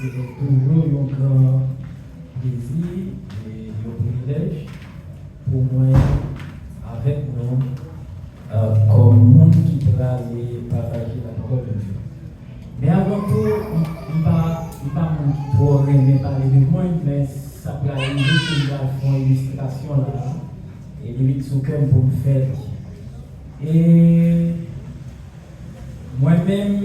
c'est toujours un grand plaisir et un privilège pour moi, avec nous, comme monde qui va aller partager la parole de Dieu. Mais avant tout, il ne va pas trop aimer parler de moi, mais ça peut arriver qu'il va faire une illustration là, et limite sous cœur pour me faire. Et moi-même,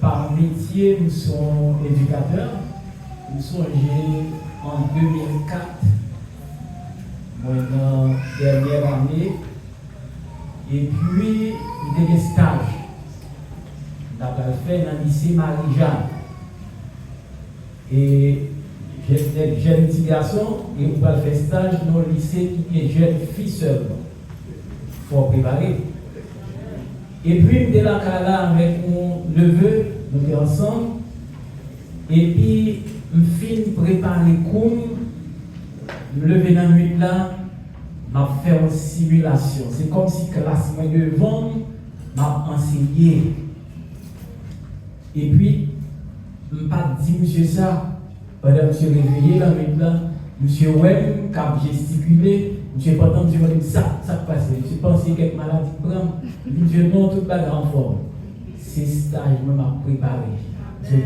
par métier, nous sommes éducateurs. Nous sommes en 2004, moi dans la dernière année, et puis il y a des stages. Nous avons fait dans le lycée Marie-Jeanne. Et j'ai des jeunes petits garçons, et nous allons faire stage dans le lycée qui est jeunes filles seulement. Il faut préparer. Et puis, je suis là avec mon neveu, nous sommes ensemble. Et puis, je finis préparer le cours. Je me lever dans la nuit là, je fais une simulation. C'est comme si la classe devant m'a enseigné. Et puis, je ne pas dit, monsieur ça, pendant que je suis réveillé dans la nuit là, monsieur Wem, qui a gesticulé. Je n'ai pas entendu dire ça passe. Je pensais que maladie prend. Je non, tout pas en forme. Ces stages me m'a préparé. Le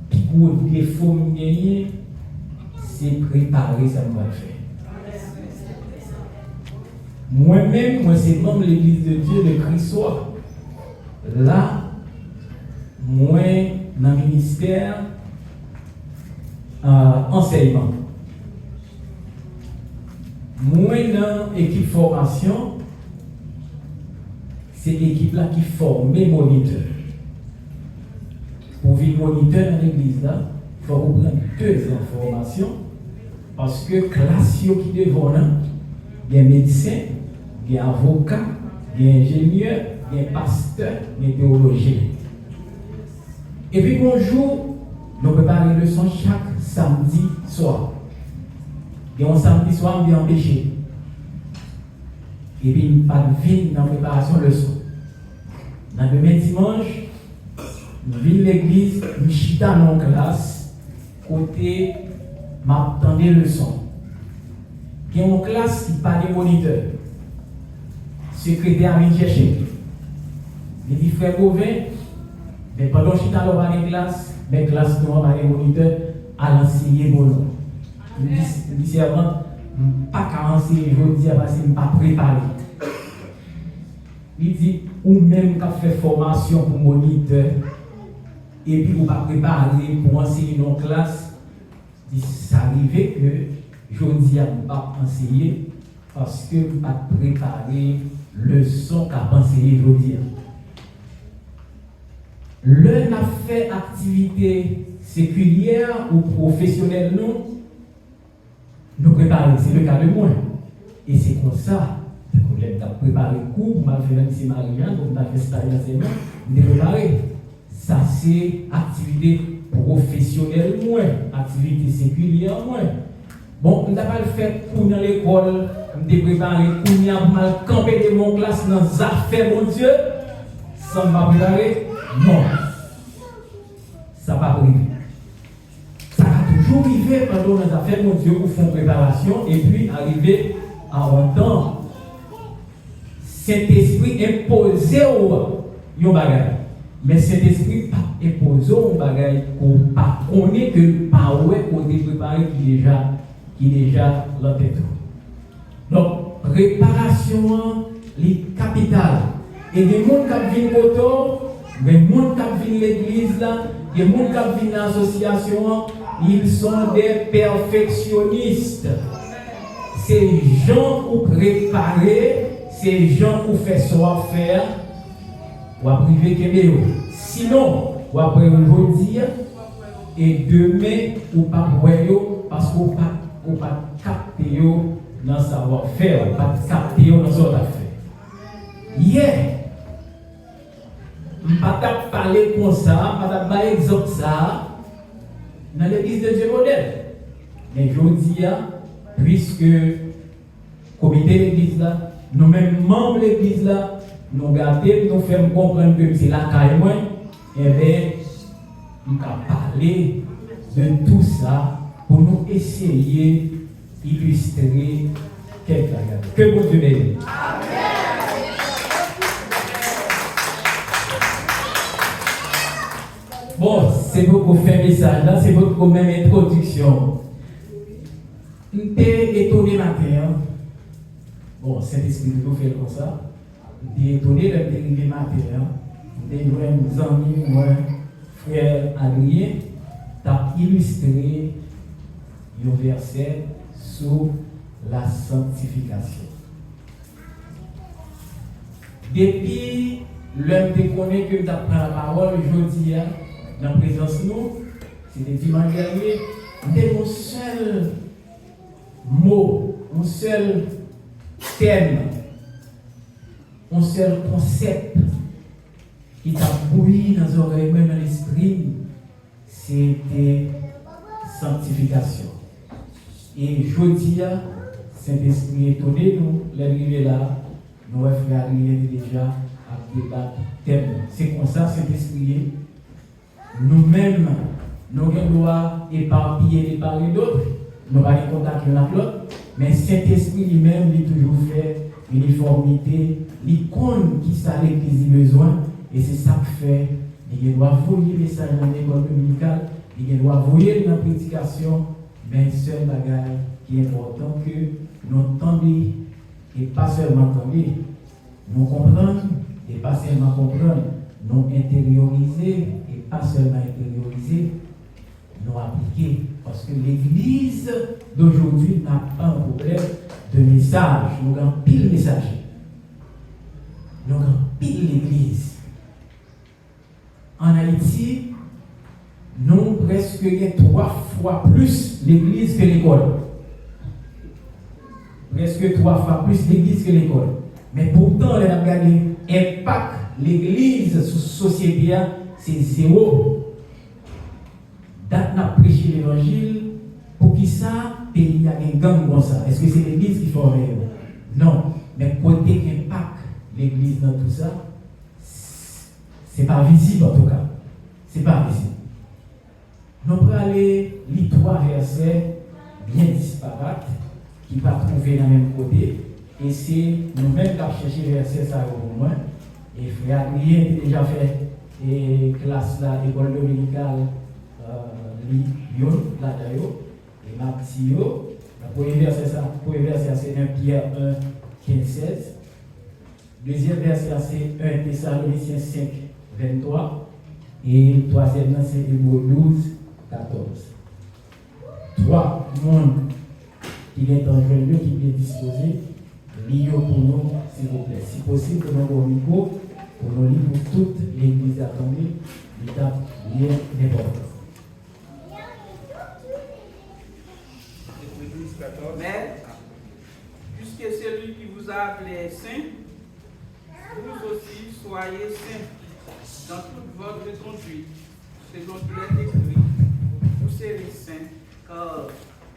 plus gros défaut que j'ai, c'est préparer ça me va faire. Moi-même, moi c'est membre de l'Église de Dieu de Christ. Là, moi, dans le ministère enseignement. Moi, dans l'équipe formation, c'est l'équipe là qui forme mes moniteurs. Pour vivre moniteur dans l'église là, il faut prendre deux informations. Parce que classe qui devant là, il y a médecin, il y a avocat, il y a ingénieur, il y a pasteur, il y a théologien. Et puis bonjour, nous préparons les leçons chaque samedi soir. Et on samedi soir, on vient empêcher. Et puis, pas de vie dans la préparation de leçon. Dans le même dimanche, je viens de l'église, je suis dans mon classe, côté, m'attendais leçon. Il y a une classe qui parle de moniteur. Secrétaire vient chercher. Il dit, frère Gauvin, mais pendant que je suis dans la classe, mes classes nous ont parlé moniteur à l'enseigner mon nom. Je dis avant, pas qu'à enseigner, je dis parce que je ne pas préparé. Il dit, ou même qu'à faire formation pour moniteur, et puis vous pas préparé pour enseigner dans la classe, ça arrive que je dis à ne pas enseigner parce que vous pas préparé leçon qu'à enseigner aujourd'hui. L'un a fait activité séculière ou professionnelle, nous préparer, c'est le cas de moi. Et c'est comme ça que j'ai préparé le cours, je m'ai fait un lycée Marie-Jeanne, je m'ai fait stage d'enseignement, je m'ai préparé. Ça, c'est activité professionnelle, moins, activité séculière, moins. Bon, je n'ai pas le fait pour dans l'école, je m'ai préparé pour mal camper de mon classe dans les affaires, mon Dieu, sans me préparer. Non, ça n'a pas privé. Ça a toujours arrivé pendant les affaires, mon Dieu, pour faire une préparation et puis arriver à un temps. Saint-Esprit imposé au bagage. Mais Saint-Esprit pas imposé au bagage qu'on pas connaît que pas ouais qu'on est préparé qui déjà la tête. Donc, préparation, les capitales. Et des gens qui viennent autour. Mais les gens qui viennent l'église, les gens qui viennent l'association, ils sont des perfectionnistes. Ces gens qui préparent, ces gens qui font savoir-faire, ou à priver Kébéo. Sinon, ou après aujourd'hui, et demain, ou pas voyez parce qu'on ne pas capter dans savoir-faire, ou pas capter dans son affaire. Hier, je ne vais pas parler comme ça, je ne vais pas parler exemple ça dans l'église de Dieu modèle. Mais je dis, puisque le comité de l'église là, nous-mêmes membres de l'église là, nous gardons, nous faisons comprendre que c'est la caille moins, et bien, nous allons parler de tout ça pour nous essayer d'illustrer quelques bagages. Que bon Dieu bénisse. Bon, c'est beaucoup faire message là, c'est beaucoup même introduction. J'étais étonné matin. Bon, Saint-Esprit nous fait comme ça. J'étais étonné de dériver matin. J'étais nos amis, moi, frère Adrien, t'as illustré un verset sur la sanctification. Depuis l'homme te connaît que tu as pris la parole aujourd'hui, dans la présence de nous, c'était dimanche dernier, c'était mon seul mot, mon seul thème, mon seul concept qui t'a bouilli dans les oreilles, dans l'esprit, c'était sanctification. Et jeudi, Saint-Esprit étonné, nous, l'arrivée là, nous avons fait arriver déjà à débattre thème. C'est comme ça, Saint-Esprit, nous-mêmes, nous devons éparpiller les parler d'autres, nous n'avons pas de contact l'un avec l'autre, mais Saint-Esprit lui-même, il a toujours fait uniformité, l'icône qui ça l'Église a besoin, et c'est ça que fait, il doit envoyer le message dans l'école dominicale, il doit envoyer dans la prédication, mais seul bagage qui est important que nous entendons, et pas seulement entendre, nous comprendre, et pas seulement comprendre, nous intérioriser, et pas seulement intérioriser, nous appliquer. Parce que l'Église d'aujourd'hui n'a pas un problème de message. Nous avons pile message. Nous avons pile l'Église. En Haïti, nous presque 3 fois plus l'Église que l'école. Presque 3 fois plus l'Église que l'école. Mais pourtant, on a regardé l'impact de l'Église sur la société, c'est zéro. Date n'a prêché l'évangile, pour qui ça, pays a un gang comme ça. Est-ce que c'est l'Église qui forme? Non. Mais côté impact l'Église dans tout ça, c'est pas visible en tout cas. C'est pas visible. Nous allons aller lire 3 versets bien disparates qui ne pas trouver dans le même côté. Et c'est nous-mêmes qui avons cherché les versets ça au moins. Et frère Adrien a déjà fait et classe là, école dominicale, Lyon, là d'ailleurs, et Mathieu. Le premier verset c'est 1 Pierre 1, 15, 16. Deuxième verset c'est 1 Thessaloniciens 5, 23. Et le troisième c'est Hébreux 12, 14. 3 mondes qui est en train de qui est disposé, liés pour nous, s'il vous plaît. Si possible, nous avons un micro pour nous lire pour toute l'église attendue, l'étape bien importante. Mais, puisque c'est lui qui vous a appelé saint, vous aussi soyez saints dans toute votre conduite, selon tout est écrit. Vous serez saints, car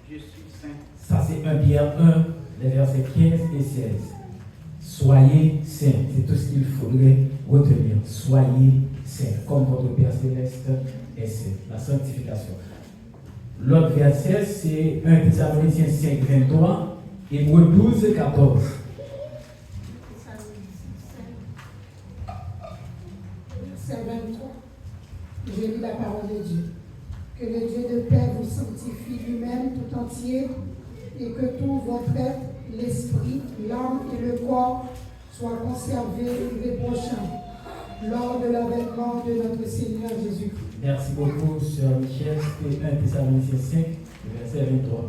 je suis saint. Ça, c'est 1 Pierre 1, les versets 15 et 16. Soyez saints, c'est tout ce qu'il faudrait retenir. Soyez saints, comme votre Père Céleste est saint. La sanctification. L'autre verset, c'est 1 Thessaloniciens 5, 23, Hébreux 12, 14. Verset 23. Je lis la parole de Dieu. Que le Dieu de paix vous sanctifie lui-même tout entier et que tout votre être, l'esprit, l'âme et le corps soient conservés irréprochables lors de l'avènement de notre Seigneur Jésus-Christ. Merci beaucoup, Sœur Michel. C'était 1 Thessaloniciens 5, verset 23.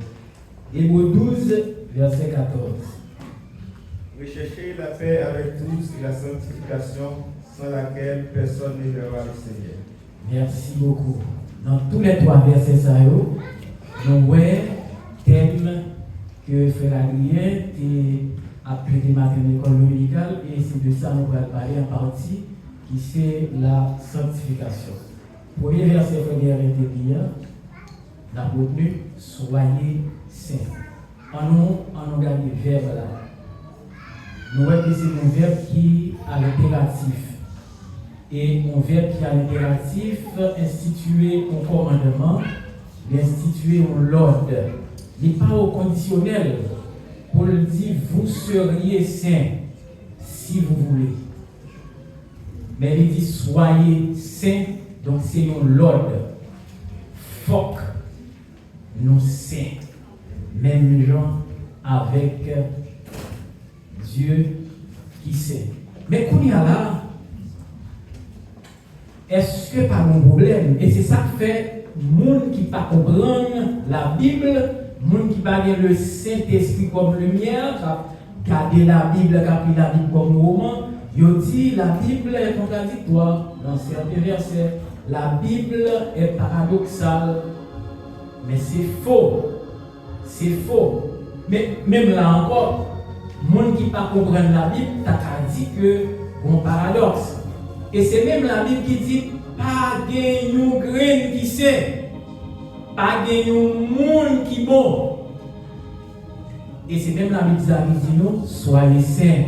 Hébreux 12, verset 14. Recherchez la paix avec tous et la sanctification sans laquelle personne ne verra le Seigneur. Merci beaucoup. Dans tous les 3 versets, nous voyons thème que Frère Adrien a appris matin à l'école dominicale et c'est de ça que nous allons parler en partie, qui c'est la sanctification. Premier verset, Frère Adrien était bien, on a retenu soyez saints. En nous regardant le verbe là. Nous voyons que c'est un verbe qui a l'impératif. et un verbe qui a l'impératif, instituer un commandement, instituer un ordre. Il n'est pas au conditionnel. Paul dit, vous seriez saints si vous voulez. Mais il dit, soyez saints, donc c'est un ordre. Faut que nous saints, même gens avec Dieu qui sait. Mais qu'on y a là, est-ce que pas mon problème? Et c'est ça qui fait, monde qui pas comprendre la Bible, monde qui pas le Saint-Esprit comme lumière, garder la Bible, garder la Bible comme roman, il dit la Bible est contradictoire dans certains versets. La Bible est paradoxale, mais c'est faux. C'est faux. Mais même là encore, monde qui pas comprendre la Bible, t'as dit que un paradoxe. Et c'est même la Bible qui dit pas gagner une graine qui sait, pas gagner un monde qui bon. Et c'est même la Bible qui dit non, soyez saints.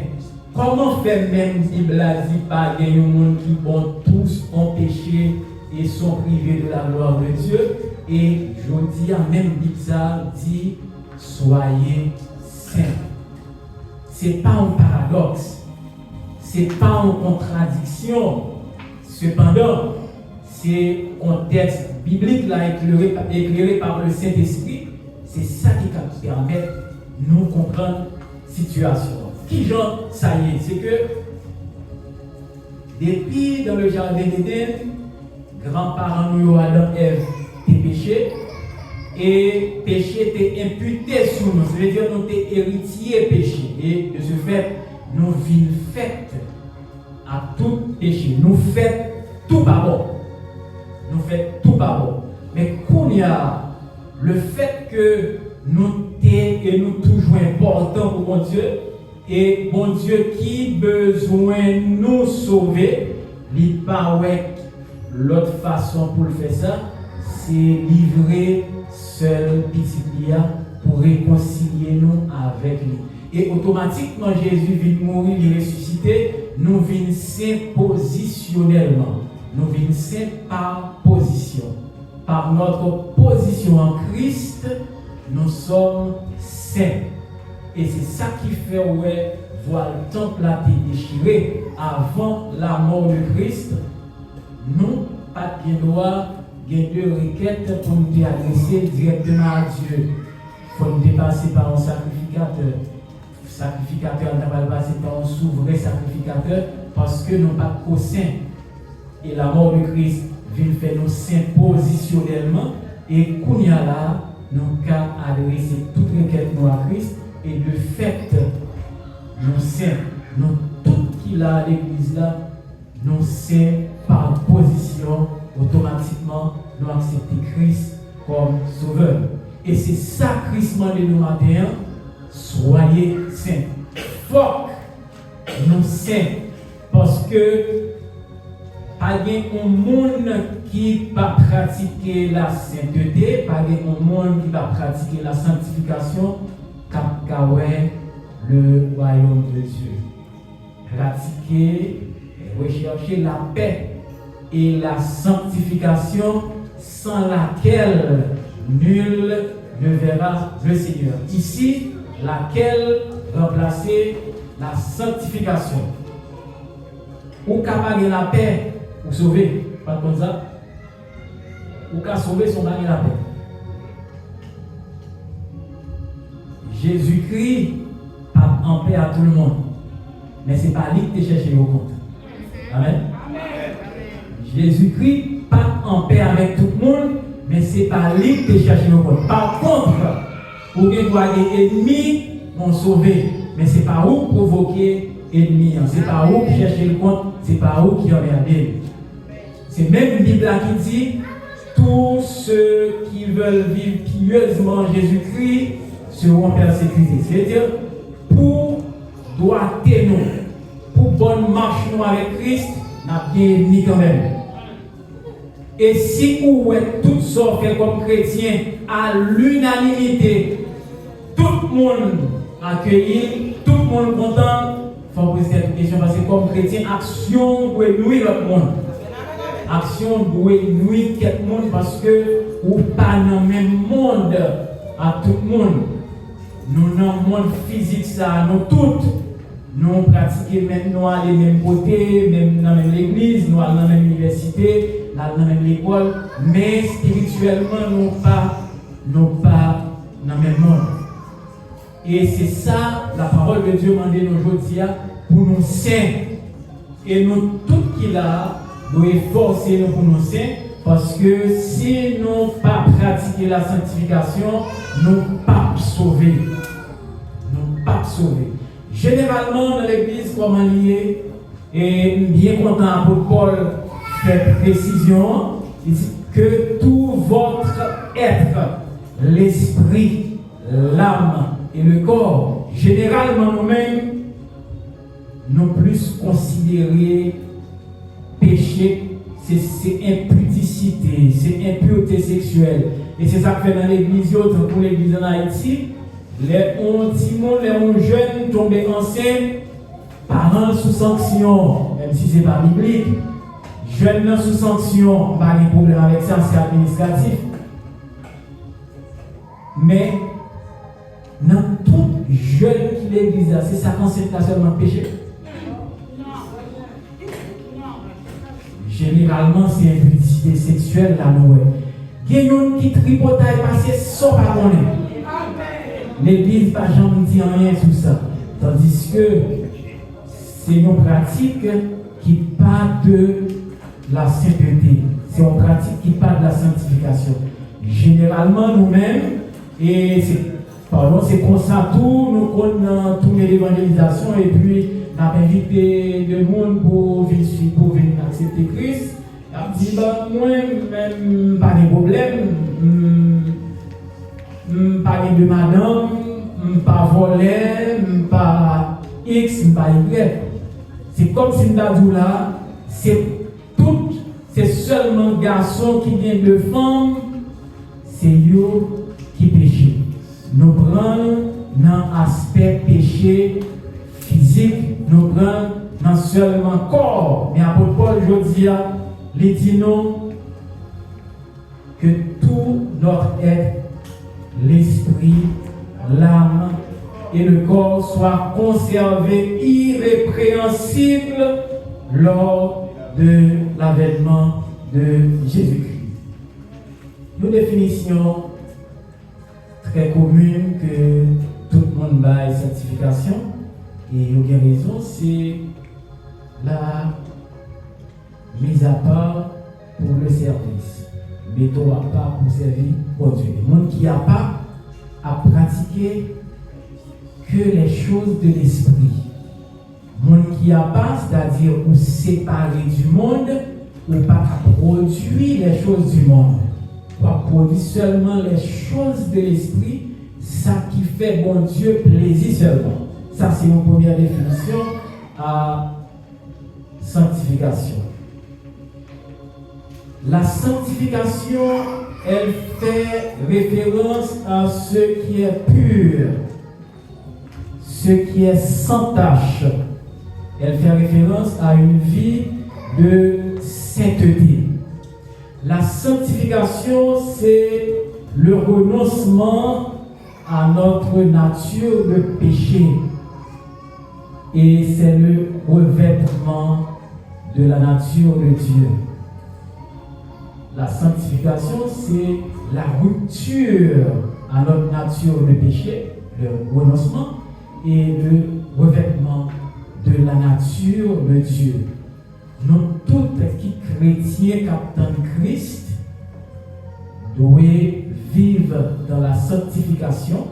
Comment faire même Bible dit pas gagner un monde qui bon, tous ont péché et sont privés de la gloire de Dieu. Et je dis à même Bible dit soyez saints. C'est pas un paradoxe, c'est pas une contradiction. Cependant, c'est un texte biblique là, éclairé par le Saint-Esprit. C'est ça qui permet de nous comprendre la situation. Qui genre ça y est, c'est que depuis dans le jardin d'Éden, grands-parents nous, Adam et Ève, étaient péchés. Et péché était imputé sur nous, ça veut dire que nous sommes héritiers péché. Et de ce fait, nous vîmes faites à tout péché. Nous faisons tout par bon. Nous faisons tout par bon. Mais qu'on y a le fait que nous et nous toujours important pour mon Dieu, et mon Dieu qui besoin nous sauver, il pas l'autre façon pour le faire ça, c'est livrer seul petit Lia pour réconcilier nous avec lui. Et automatiquement, Jésus vient mourir, il est ressuscité, nous venons saints positionnellement. Nous venons saints par position. Par notre position en Christ, nous sommes saints. Et c'est ça qui fait, voir le temple a été déchiré avant la mort de Christ. Nous, pas de droit. Il y a deux requêtes pour nous adresser directement à Dieu. Il faut nous dépasser par un sacrificateur. Le sacrificateur n'a pas passé par un souverain sacrificateur parce que nous pas qu'au saint. Et la mort de Christ vient faire nous saints positionnellement. Et qu'on y a là, nous avons adressé toute requête nous à Christ. Et de fait, nous saints, nous tout qu'il a à l'église là, nous saints par position. Automatiquement, nous acceptons Christ comme sauveur. Et c'est ça, Christ m'a dit nous matin, soyez saints. Faut nous saints. Parce que pas de monde qui va pratiquer la sainteté, pas de monde qui va pratiquer la sanctification, car le royaume de Dieu. Pratiquer et rechercher la paix et la sanctification sans laquelle nul ne verra le Seigneur. Ici, laquelle remplacer la sanctification. Ou capable la paix, ou sauver, pas comme ça. Ou qu'à sauver son mari la paix. Jésus-Christ pas en paix à tout le monde. Mais ce n'est pas lui qui te cherche au compte. Amen. Jésus-Christ pas en paix avec tout le monde, mais ce n'est pas lui qui te cherche au compte. Par contre, vous avez des ennemis vont sauver, mais ce n'est pas vous provoquer ennemis. Ce n'est pas vous qui cherchez le compte, ce n'est pas vous qui emmerdez. C'est même la Bible qui dit tous ceux qui veulent vivre pieusement Jésus-Christ seront persécutés. C'est-à-dire, pour droiter nous, pour bonne marche nous avec Christ, n'a bien ni quand même. Et si vous êtes toutes sortes comme chrétiens à l'unanimité, tout le monde accueilli, tout le monde content, il faut poser cette question parce que comme chrétien, action doit nuire l'autre monde. Action doit nuire tout le monde parce que ou pas dans le même monde à tout le monde. Nous dans le monde physique, ça, nous toutes, nous pratiquons maintenant les mêmes côtés, même dans l'église, nous allons dans la même université, dans la même école, mais spirituellement, nous pas dans le même monde. Et c'est ça, la parole de Dieu m'a dit aujourd'hui pour nous saints. Et nous, tout qui là, nous efforcer nous pour nous saints, parce que si nous ne pas pratiquer la sanctification, nous ne pas sauver. Nous ne pas sauver. Généralement, dans l'église, comment lié, et bien content pour Paul fait précision, il dit que tout votre être, l'esprit, l'âme et le corps, généralement nous-mêmes, nous plus considérés péché, c'est impudicité, c'est impureté sexuelle. Et c'est ça que fait dans l'église, pour l'église en Haïti, les jeunes tombés enceintes, parents sous sanction, même si ce n'est pas biblique, jeunes sous sanction, pas de problème avec ça, c'est administratif. Mais dans tout jeune qui l'église, c'est ça qu'on sait seulement péché. Généralement, c'est impudicité sexuelle là, nous. Il y a une qui tripotaille passé sans parler. L'église n'a jamais dit rien sur ça. Tandis que c'est une pratique qui part de la sainteté. C'est une pratique qui part de la sanctification. Généralement, nous-mêmes, et c'est comme ça tout, nous connaissons toutes les évangélisations et puis nous avons invité le monde pour venir accepter Christ. On dit, moi, même pas de problème, pas de madame, pas voler, pas X, pas Y. C'est comme si nous avons là, c'est seulement garçons qui viennent de femmes, c'est eux qui péchent. Nous prenons dans l'aspect péché physique, nous prenons dans seulement corps. Mais apôtre Paul, je dis, il dit non, que tout notre être, l'esprit, l'âme et le corps soient conservés irrépréhensibles lors de l'avènement de Jésus-Christ. Une définition très commune que tout le monde a une certification, et il y a raison, c'est la mise à part pour le service. Mettons à part pour servir pour Dieu. Le monde qui n'a pas à pratiquer que les choses de l'esprit. Le monde qui n'a pas, c'est-à-dire ou séparer du monde, ou pas produire les choses du monde. Pas produire seulement les choses de l'esprit, ça qui fait bon Dieu plaisir seulement. Ça, c'est une première définition à sanctification. La sanctification, elle fait référence à ce qui est pur, ce qui est sans tache. Elle fait référence à une vie de sainteté. La sanctification, c'est le renoncement à notre nature de péché. Et c'est le revêtement de la nature de Dieu. La sanctification, c'est la rupture à notre nature de péché, le renoncement, et le revêtement de la nature de Dieu. Nous, tous qui chrétiens captant Christ, doivent vivre dans la sanctification.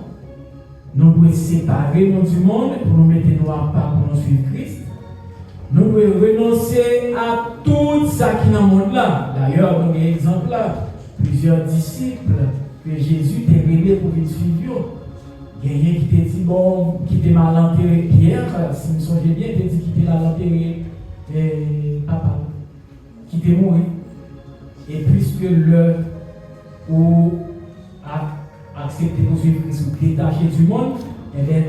Nous devons séparer nous du monde pour nous mettre nous à part pour nous suivre Christ. Nous devons renoncer à tout ça qui est dans le monde là. D'ailleurs, nous avons un exemple là. Plusieurs disciples que Jésus t'a révélé pour qu'ils suivent. Il y a quelqu'un qui t'a dit, bon, qui t'a mal enterré Pierre, si vous songez bien, il t'a dit qu'il t'a mal enterré papa, qui t'a mouru. Et puisque le ou a accepté pour suivre Christ ou détaché du monde, eh bien,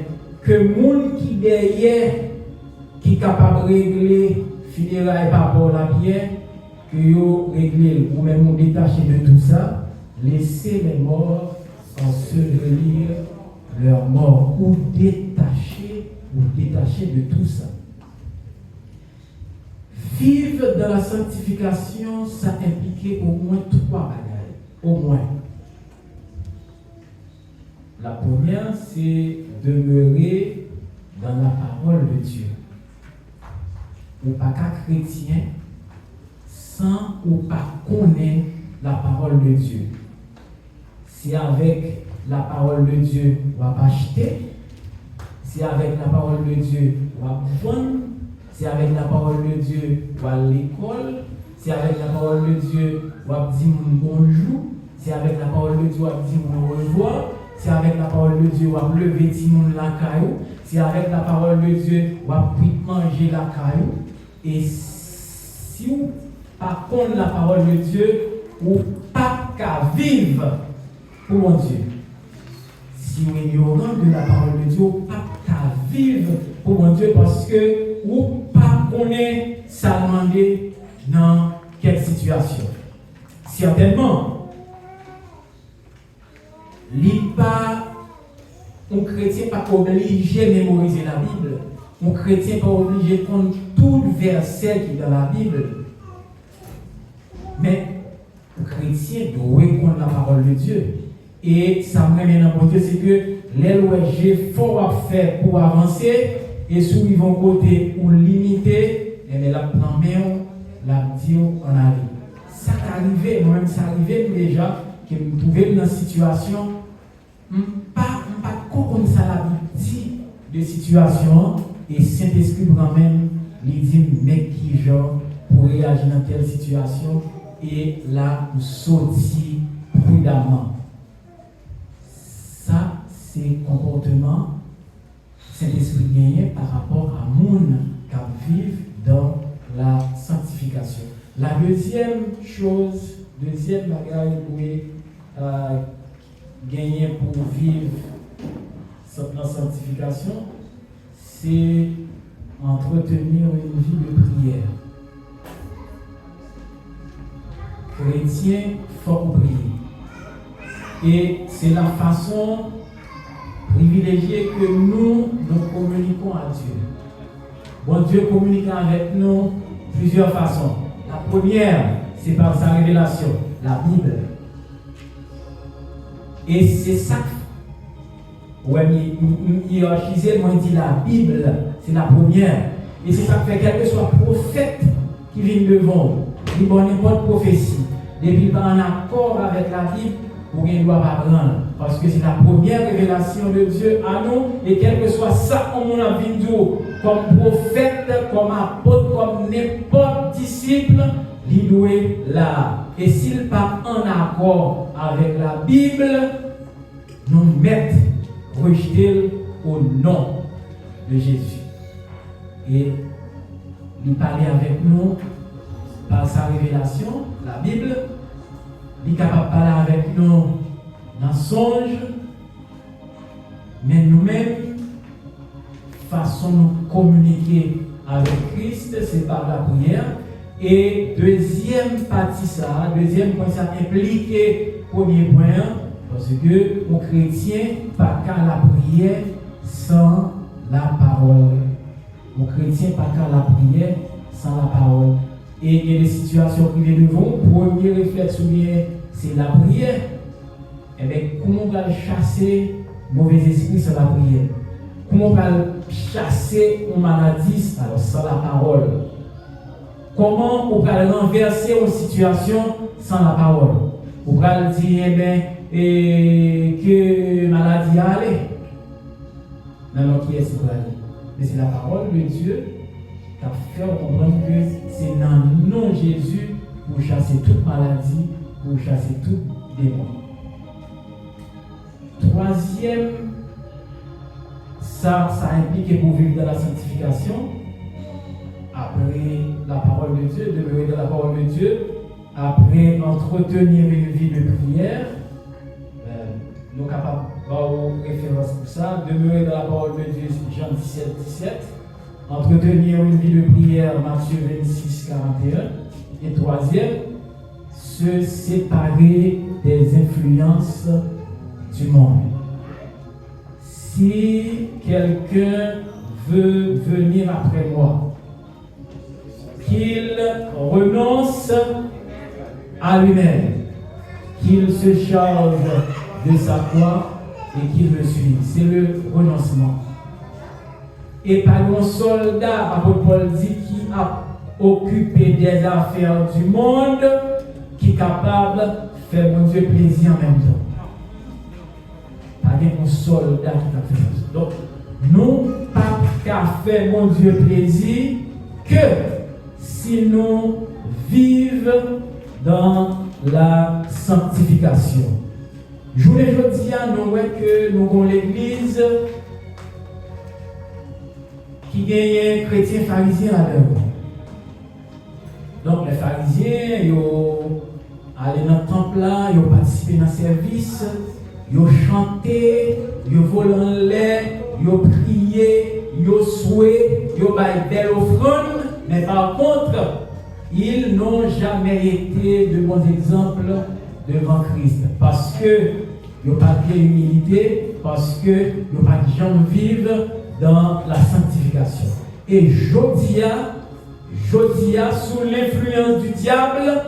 que le monde qui derrière qui capable de régler funérailles par rapport à la pierre, que vous réglez ou même vous détachez de tout ça, laissez les morts ensevelir leurs morts ou détacher de tout ça. Vivre dans la sanctification, ça impliquait au moins 3 bagages. Au moins. La première, c'est demeurer dans la parole de Dieu. Ou pas qu'un chrétien sans ou pas connaître la parole de Dieu. Si avec la parole de Dieu, on va acheter. Si avec la parole de Dieu, on va vendre. Si avec la parole de Dieu, on va à l'école. Si avec la parole de Dieu, on va dire bonjour. Si avec la parole de Dieu, on va dire au revoir. Si avec la parole de Dieu, on va lever la caillou. Si avec la parole de Dieu, on va manger la caillou. Et si vous par contre la parole de Dieu, ou pas qu'à vivre pour mon Dieu. Si vous êtes ignorant de la parole de Dieu, ou pas qu'à vivre pour mon Dieu, parce que ou pas connaît ça demander dans quelle situation. Certainement, un chrétien n'est pas obligé de mémoriser la Bible. Un chrétien n'est pas obligé de prendre tout le verset qui est dans la Bible. Mais le chrétien doit connaître la parole de Dieu. Et ça me met dans mon Dieu, c'est que les lois j'ai fort à faire pour avancer. Et si ils vont côté ou limiter, mais la main, la dire en aller. Ça t'est arrivé, moi-même ça arrivé déjà, que je me trouvais dans une situation, pas comme ça la Bible dit de situation, et Saint-Esprit même, il dit, mais qui genre pour réagir dans telle situation. Et là, nous sortis prudemment. Ça, c'est comportement Saint-Esprit gagné par rapport à monde qui vivent dans la sanctification. La deuxième chose, deuxième bagage pour gagner pour vivre dans la sanctification, c'est entretenir une vie de prière. Chrétien, faut prier. Et c'est la façon privilégiée que nous communiquons à Dieu. Bon Dieu communique avec nous de plusieurs façons. La première, c'est par sa révélation, la Bible. Et c'est ça. Ouais, hiérarchisé, moi, dit la Bible, c'est la première. Et c'est ça que fait quel que soit prophète qui vient devant, il n'y a n'importe prophétie. Depuis pas en accord avec la Bible, vous ne doit pas prendre. Parce que c'est la première révélation de Dieu à nous. Et quel que soit ça, on a vu comme prophète, comme apôtre, comme n'importe disciple, il doit là. Et s'il n'est pas en accord avec la Bible, nous mettons rejeter au nom de Jésus. Et il parlait avec nous par sa révélation, la Bible. Il est capable de parler avec nous dans le songe. Mais nous-mêmes, façon de communiquer avec Christ, c'est par la prière. Et deuxième partie, ça, deuxième point, ça implique premier point, parce que mon chrétien pas qu'à la prière sans la parole. Mon chrétien pas qu'à la prière sans la parole. Et il y a des situations qui viennent devant. Premier réflexe, c'est la prière. Et bien, comment on va chasser mauvais esprit sans la prière? Comment on va chasser une maladie alors sans la parole? Comment on va renverser une situation sans la parole? On va dire, eh bien, que maladie a allé. Non, qui est-ce pour aller? Mais c'est la parole de Dieu qui a fait comprendre que c'est dans le nom de Jésus pour chasser toute maladie, pour chasser tout démon. Troisième, ça implique pour vivre dans la sanctification. Après la parole de Dieu, demeurer dans la parole de Dieu. Après entretenir une vie de prière. Nous sommes capables d'avoir une référence pour ça. Demeurer dans la parole de Dieu, Jean 17, 17. entretenir une vie de prière, Matthieu 26, 41. Et troisième, se séparer des influences du monde. Si quelqu'un veut venir après moi, qu'il renonce à lui-même, qu'il se charge de sa croix et qu'il me suive. C'est le renoncement. Et par un soldat, apôtre Paul dit, qui a occupé des affaires du monde, qui est capable de faire mon Dieu plaisir en même temps. Pas un soldat qui a fait ça. Donc, nous, pas qu'à faire mon Dieu plaisir que si nous vivons dans la sanctification. Je voulais dire, nous voyons que nous avons l'église qui gagne un chrétien pharisien avec nous. Donc les pharisiens, ils allaient dans le temple là, ils ont participé dans le service, ils ont chanté, ils ont volé en l'air, ils ont prié, ils ont souhaité, ils ont fait belle offrande, mais par contre, ils n'ont jamais été de bons exemples devant Christ. Parce que ils n'ont pas de humilité, parce qu'ils n'ont pas de gens vivre dans la sanctification. Et Jodia, sous l'influence du diable,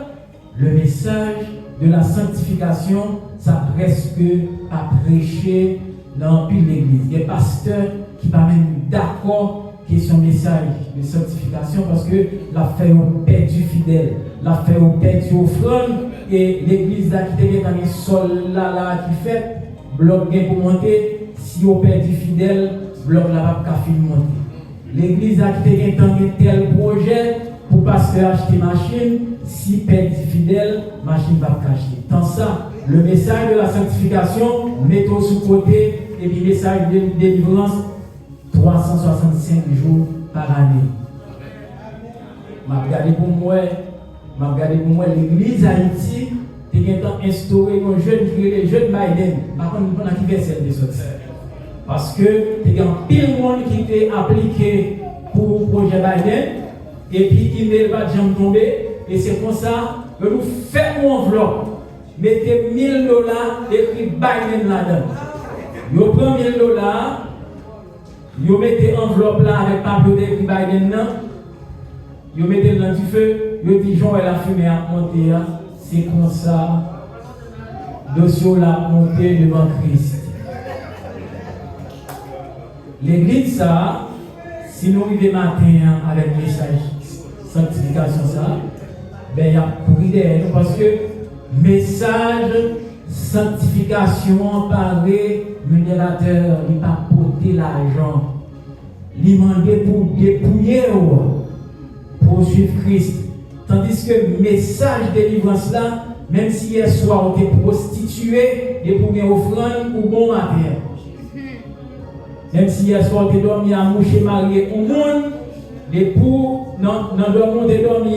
le message de la sanctification, ça presque pas prêché dans une église. Il y a des pasteurs qui ne sont même d'accord que son message de sanctification parce que l'affaire au père du fidèle, l'affaire au père du offrande, et l'église là qui est dans les sols là qui fait, bloc bien pour monter, si au père du fidèle, bloc là pas qu'à monter. L'église là qui est dans un tel projet pour pasteur acheter machine, si père du fidèle, machine va pas acheter. Tant ça, le message de la sanctification, mettons sous côté, et puis le message de délivrance, 365 jours par année. Je regarde pour moi, l'église Haïti, qui a instauré un jeune qui est le jeune Biden. Par contre, nous ne pouvons pas celle de sortir. Parce que il y a pile de monde qui est appliqué pour le projet Biden, et puis il ne va jamais tomber. Et c'est comme ça que nous faisons une enveloppe. Mettez $1000 écrit Biden là-dedans. Vous prenez $1000, vous mettez enveloppe là avec papier d'écrit Biden là, vous mettez dans du feu, vous dites Jean et la fumée a monté, c'est comme ça, dossier l'a monté devant Christ. L'église ça, si nous arrivons matin avec le message sanctification ça, ben il y a pour idée parce que message sanctification paraît modérateur, il n'a pas porté l'argent, il demandé pour dépouiller pour suivre Christ. Tandis que le message de délivrance là, même si hier soir on était prostitué, et pour une offrande ou bon matin. Même si hier soir on était dormi à moucher marié au monde, et pour dans le monde est dormi,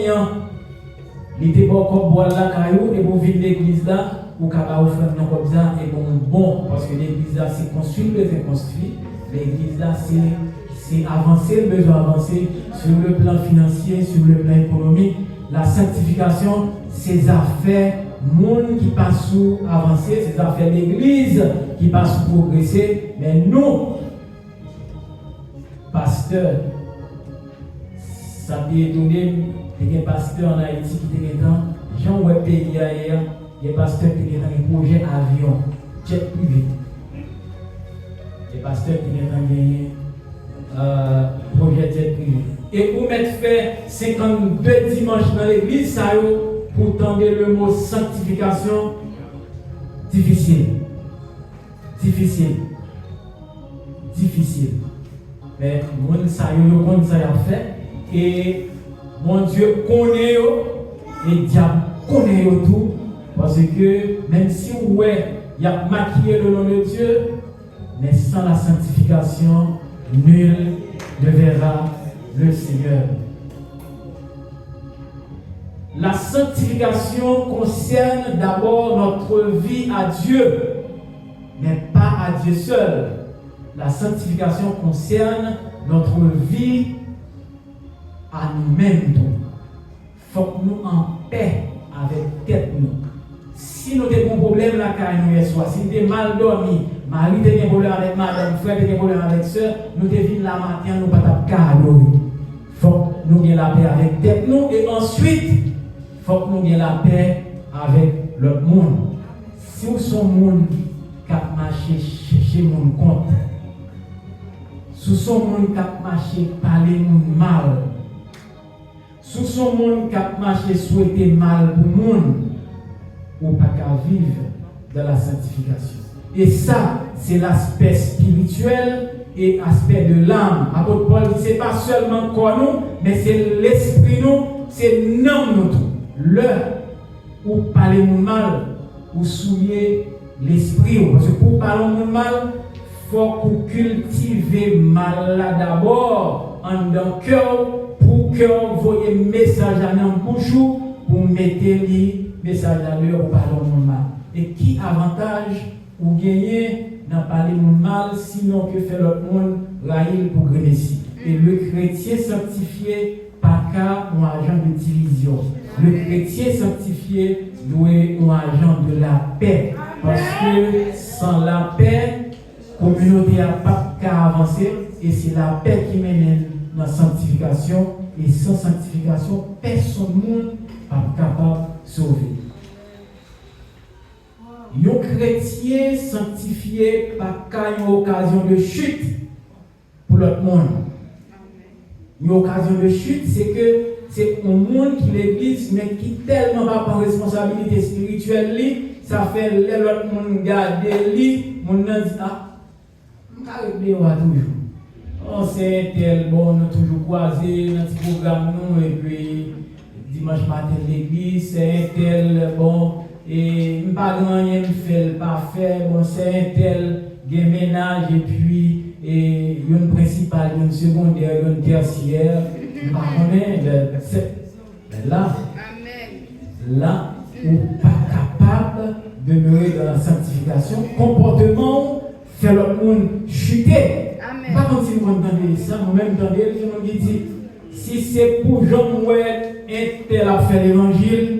il était pas encore boire la caillou et pour vivre l'église là, ou qu'à offrir comme ça, et bon, parce que l'église là c'est construit, c'est construit, l'église là c'est avancer, le besoin d'avancer sur le plan financier, sur le plan économique. La sanctification, ces affaires, monde qui passe sous avancer, ces affaires d'église qui passe sous progresser, mais nous, pasteurs, ça m'a étonné, il y a des pasteurs en Haïti qui étaient dans Jean Web pays hier, il y a des pasteurs qui étaient dans les projets avion, jet privé. Les pasteurs qui étaient dans les projets jet privé. Et vous mettez fait 52 dimanches dans l'église, ça pour tendre le mot sanctification, difficile. Mais moi, ça y ça a fait. Et mon Dieu connaît et diable connaît tout. Parce que même si il y a maquillé le nom de Dieu, mais sans la sanctification, nul ne verra le Seigneur. La sanctification concerne d'abord notre vie à Dieu, mais pas à Dieu seul. La sanctification concerne notre vie à nous-mêmes. Il faut que nous en paix avec tête nous. Si nous avons un problème là, nous hier soir, si nous avons mal dormi, Marie a un problème avec madame, frère a un problème avec soeur, nous devons la matin, nous ne pouvons pas adorer. Il faut que nous ayons la paix avec tête nous et ensuite, il faut que nous ayons la paix avec l'autre monde. Si vous sommes monde qui a marché chercher mon compte, si vous sommes monde qui a marché parler mon mal, si vous sommes monde qui a marché souhaiter mal pour monde, ou pas qu'à vivre dans la sanctification. Et ça, c'est l'aspect spirituel et l'aspect de l'âme. Apôtre Paul dit, ce n'est pas seulement corps nous, mais c'est l'esprit nous, c'est l'âme nous tout. L'heure où parler mon mal, ou souiller l'esprit. Parce que pour parler mon mal, il faut qu'on cultive mal là d'abord en dans le cœur, pour que vous voyez un message à notre bouche, pour mettre les message à l'heure pour parler mon mal. Et qui avantage ou gagner dans parler mon mal, sinon que fait l'autre monde, raïl pour grémer. Et le chrétien sanctifié, pas qu'un agent de division. Le chrétien sanctifié doit être un agent de la paix. Parce que sans la paix, la communauté n'a pas qu'à avancer. Et c'est la paix qui mène dans la sanctification. Et sans sanctification, personne ne n'est pas capable de sauver. Un chrétien sanctifié par une occasion de chute pour l'autre monde. Une occasion de chute, c'est que c'est un monde qui l'église, mais qui tellement pas prendre responsabilité spirituelle, ça fait l'autre monde garder lui, mon dit ah, je vais toujours. Oh, c'est tel, bon, nous toujours croisés dans ce programme, nous, et puis dimanche matin l'église, c'est tel, bon, et pas grand rien fait pas faire, bon, c'est tel, des ménages, et puis, et une principale, une secondaire, une tertiaire, là, on n'est pas capable de demeurer dans la sanctification, comportement fait le monde chuter. Pas comme si vous entendez ça, moi-même entendez, je me dis, si c'est pour Jean-Noël et tel a fait l'évangile,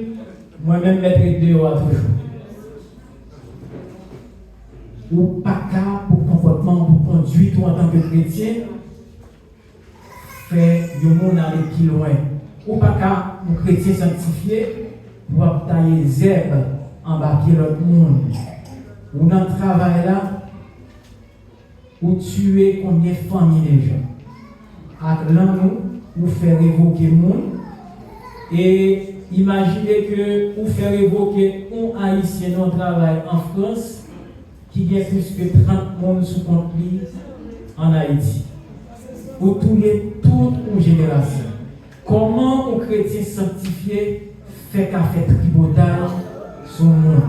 moi-même mettre dehors toujours. Ou pas qu'à pour comportement, pour conduire en tant que chrétien, faire du monde aller plus loin. Ou pas qu'à un chrétien sanctifié pour tailler les herbes en bas de l'autre monde. Ou dans le travail là, ou tuer combien de familles déjà. Avec l'un ou faire évoquer le monde. Et imaginez que ou faire évoquer un haïtien dans le travail en France qui gagne plus que 30 personnes sous compte en Haïti. Ou toute une génération. Comment un chrétien sanctifié fait qu'à faire tribotage sur le monde?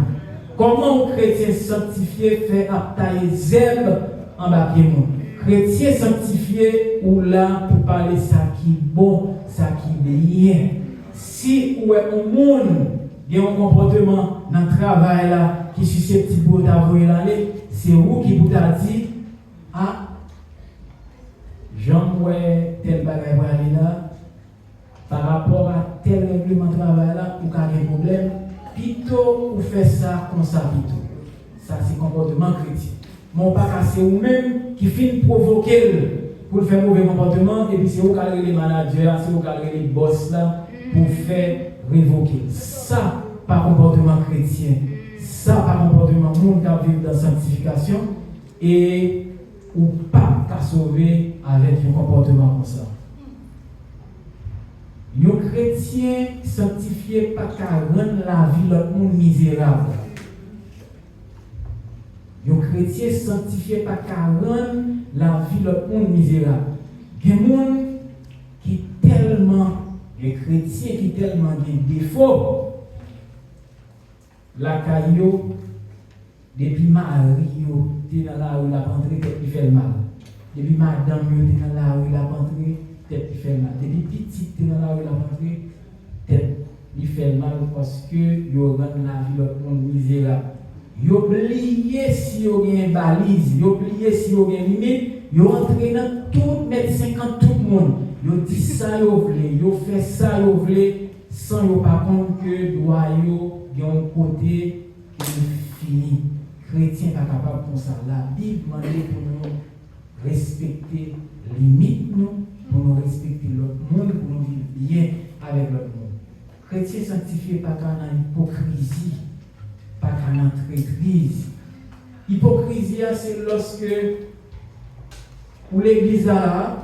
Comment un chrétien sanctifié fait à tailler les herbes en bas de monde? Chrétien sanctifié ou là pour parler ça qui est bon, ça qui est bien. Si ou est au monde, il y a un comportement dans le travail là qui est susceptible d'avoir l'aller, c'est vous qui vous a dit ah, Jean ouais tel bagage pour aller là, par rapport à tel règlement de travail là, ou qu'il y a un problème, plutôt ou fait ça comme ça plutôt. Ça c'est comportement chrétien. Mon pas c'est vous-même qui finit provoquer pour faire mauvais comportement et puis c'est vous qui allez les managers, c'est vous qui allez les boss là pour faire révoquer. Ça par comportement chrétien, ça par comportement monde qui vit dans la sanctification et ou pas qu'à sauver avec un comportement comme ça. Un chrétien sanctifié pas qu'à rendre la vie de l'autre monde misérable. Un chrétien sanctifié pas qu'à rendre la vie de l'autre monde misérable. Il y a des gens qui tellement, des chrétiens qui tellement des défauts. La caillou, depuis Marie, tu es dans la rue, la pentrée, tête qui fait le mal. Depuis madame, tu es dans la rue, la pentrée, tête qui fait le mal. Depuis petite, tu es dans la rue, la pentrée, tête qui fait le mal parce que vous rendez la vie de l'autre monde misérable. Vous oubliez si vous avez une balise, vous oubliez si vous avez une limite, vous entrez dans tout médecin, quand tout le monde. Yo dit ça yo vle, yo fait ça yo vle sans yo pas compte que doit yo yon côté qui fini. Chrétien pas capable comme ça. La Bible demande pour nous respecter limite nous, pour nous respecter l'autre monde, pour nous vivre bien avec l'autre monde. Chrétien sanctifié pas qu'à hypocrisie, pas qu'à traîtrise. Hypocrisie c'est lorsque pour l'église là,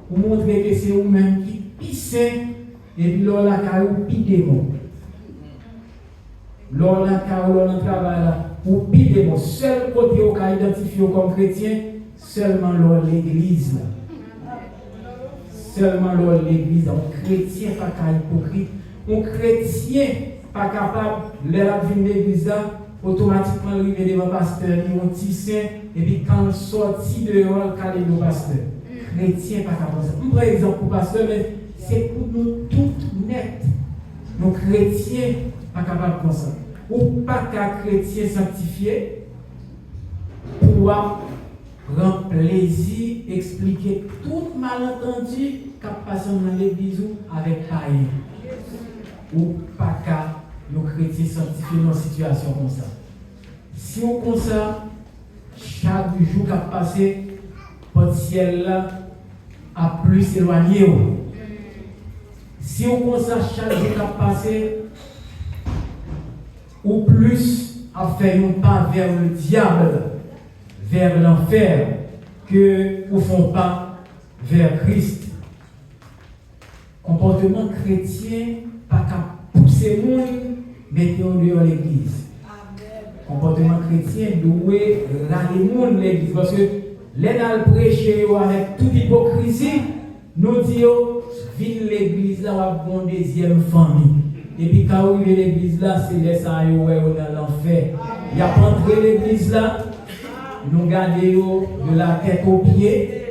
pour montrer que c'est vous-même qui pisse et puis là la carou pi démon. Là la carou là travail là pour pi démon. Seul côté au cas identifié comme chrétien, seulement là l'église là. Seulement là l'église, un chrétien pas qu'à hypocrite, un chrétien pas capable la venir l'église là automatiquement arriver devant pasteur, il un petit saint et puis quand il sortit dehors, il calé le pasteur. Chrétien pas capable ça. Par exemple pour pasteur, mais c'est pour nous toutes net. Nos chrétiens pas capable comme ça. Ou pas qu'un chrétien sanctifié pour prendre plaisir, expliquer tout malentendu qui passe dans l'église avec païen. Ou pas qu'un nos chrétiens sanctifiés dans une situation comme ça. Si on comme ça, chaque jour qui a passé, votre ciel là a plus éloigné. Si on comme ça, chaque jour qui a passé, ou plus a fait un pas vers le diable, vers l'enfer, que ne font pas vers Christ. Comportement chrétien, pas qu'à pousser le monde, mettez-on dehors l'église. Comportement chrétien doit râler le monde l'église. Parce que les dans prêcher avec toute hypocrisie, nous disons, viens l'église là, on a une deuxième famille. Et puis quand on arrive l'église là, c'est les ça on est dans l'enfer. Il y a pas entré l'église là, nous gardons de la tête aux pieds.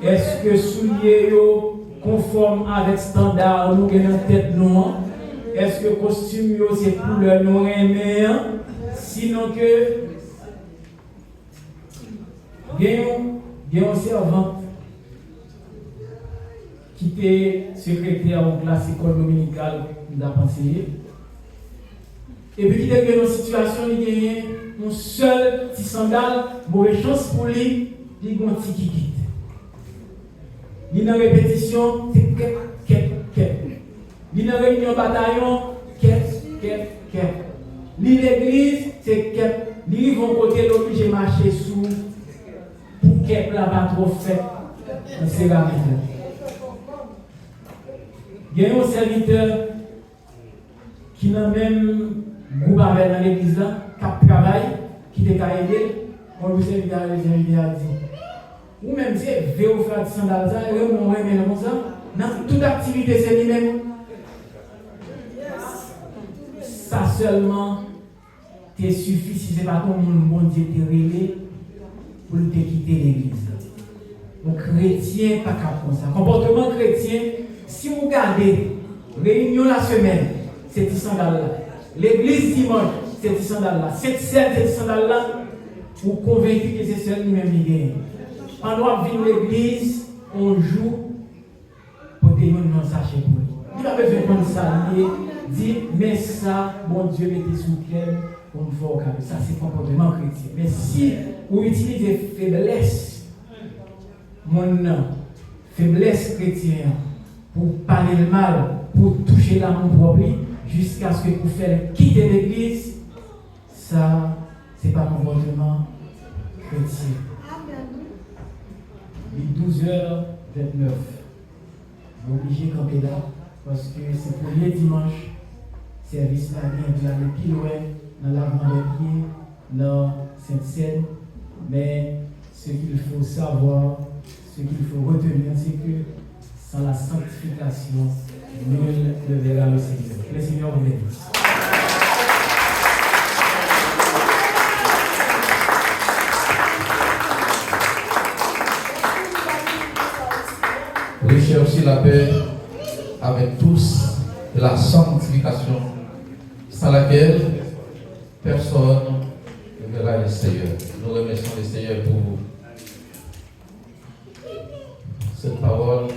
Est-ce que souliers conforme avec standard, nous avons une tête noire? Est-ce que costume c'est couleur noire et sinon que il y a un servant qui était secrétaire en classe école dominicale d'Apansé. Et puis qui était dans une situation, il y a un seul petit sandal, mauvaise chance pour lui, il y a un petit qui quitte. Il y a une répétition, c'est quête. Il y a une réunion bataillon, quête. L'église, c'est quête. Ils vont côté l'obligé de marcher sous pour qu'elle n'a pas trop fait. C'est la vie. Il y a un serviteur qui n'a même groupe avec dans l'église, qui travaille, qui est aidé. On lui servit à dire. Ou même si vous veut faire du sandal, vous remet comme ça. Dans toute activité, c'est lui-même. Ça seulement te suffit si ce n'est pas ton bon Dieu te relé pour te quitter l'église. Donc, chrétien, pas comme ça. Comportement chrétien, si vous regardez, réunion la semaine, c'est du sandal là. L'église dimanche, c'est du sandal là. Cette scène, c'est du sandal là. Vous convaincu que c'est seul lui-même qui gagne. Pendant que l'église, on joue pour te donner un sachet pour lui. Il n'a pas besoin de s'allier, dire, mais ça, mon Dieu, mettez sous cœur, on va au ça, c'est comportement chrétien. Mais si vous utilisez faiblesse, faiblesse chrétienne, pour parler le mal, pour toucher l'amour propre, jusqu'à ce que vous fassiez quitter l'église, ça, c'est pas comportement chrétien. Il est 12h29. Vous êtes obligé de camper là, parce que c'est pour les dimanches, service là, il y a le pied dans lavement des pieds, dans Sainte-Seine. Mais ce qu'il faut savoir, ce qu'il faut retenir, c'est que sans la sanctification, nul ne verra le Seigneur. Le Seigneur vous bénisse. Recherchez la paix avec tous et la sanctification, sans laquelle personne ne verra le Seigneur. Nous remercions le Seigneur pour cette parole.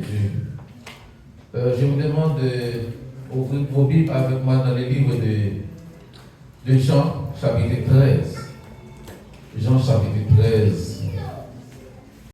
Dieu. Je vous demande d'ouvrir vos Bibles avec moi dans le livre de Jean, chapitre 13. Jean, chapitre 13.